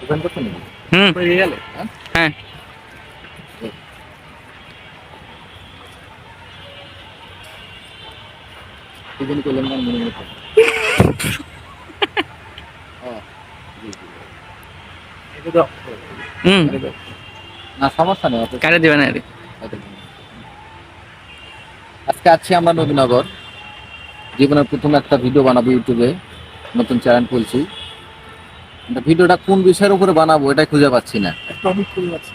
Open করতে নাকি? হুম। হয়ে গেল? হ্যাঁ? হ্যাঁ। কি জানি করলাম না মনে মনে থাকে। জি, জি। এটা দাও। হুম। এটা দাও। না সমস্যা নেই, অত কাটে দিবেন আর অত আজকে আছি আমরা নবীনগর। জীবনের প্রথম একটা ভিডিও বানাবো ইউটিউবে, নতুন চ্যানেল খুলছি। ভিডিওটা কোন বিষয়ের উপরে বানাবো এটাই খুঁজে পাচ্ছি না। টপিক খুলে যাচ্ছে।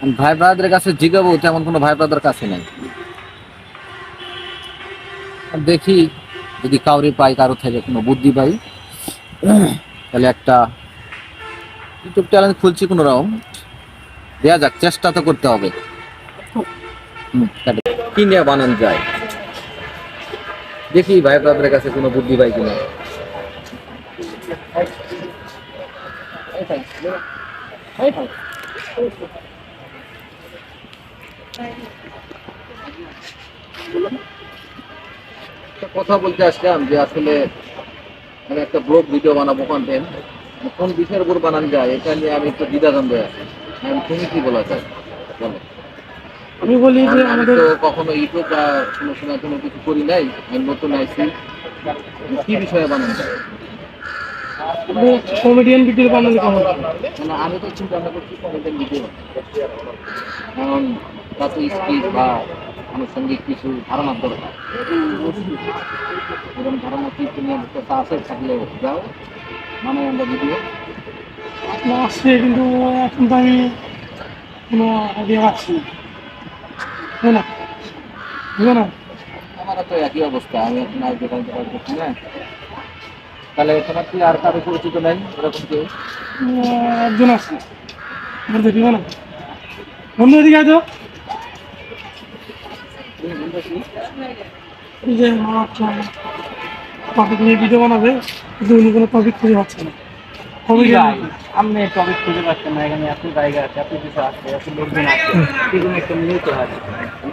আমি ভাই ব্রাদারের কাছে জিগাবো, তেমন কোনো ভাই ব্রাদার কাছে নাই। দেখি যদি কাউরি পাই, কারো থেকে কোনো বুদ্ধি পাই, তাহলে একটা ইউটিউব চ্যানেল খুলছি কোনো রকম। দেয়া যাক, চেষ্টা তো করতে হবে। কি নিয়ে বানানো যায় দেখি ভাই ব্রাদারের কাছে কোনো বুদ্ধি পাই কিনা। একটা কথা বলতে আসলাম যে আসলে আমি একটা ব্লগ ভিডিও বানাবো, কন্টেন্ট কোন বিষয়ের উপর বানানো যায় এটা নিয়ে আমি একটু দ্বিধাদ্বন্দ্বে আছি। তুমি কি বলা যায় বলো? আমি বলি যে আমি আমাদের তো কখনো ইউটিউব বা কোনো সময় কোনো কিছু করি নাই, আমি নতুন আইছি। কি বিষয়ে বানানো যায়? কমেডিয়ান ভিডিও বানালে কেমন হবে? মানে আমি তো চিন্তা ভাবনা করছি কমেডিয়ান ভিডিও, কারণ তাতে স্কিট বা আনুষঙ্গিক কিছু ধারণার দরকার। এরকম ধারণা কি তুমি একটা আছে থাকলে যাও মানে আমরা ভিডিও। আপনার আসছে কিন্তু এখন তো আমি কোনো আইডিয়া পাচ্ছি না, তাই না? বুঝো না? আমারও তো একই অবস্থা, আমি এখন আর দোকান টোকান করছি না। তাহলে তোমার কি আর কারো পরিচিত নাই এরকম কেউ? একজন আসছে, বলতে দিবে না। বন্ধু এদিকে আছো, তুমি বলবে কি? এই যে টপিক নিয়ে ভিডিও বানাবে, কিন্তু উনি কোনো টপিক খুঁজে পাচ্ছে না। কমেডিয়ান আপনি টপিক খুঁজে পাচ্ছেন না, এখানে এত জায়গা আছে, এত কিছু আছে, এত লোকজন আছে, সেগুলো একটা নিতে হয়।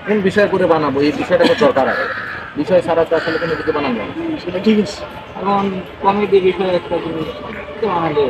কোন বিষয় করে বানাবো এই বিষয়টা তো দরকার আছে। বিষয় ছাড়া তো আসলে কোনো কিছু বানানো যায় না। সেটা ঠিক আছে। এখন কমেডি বিষয়ে একটা জিনিস বানালে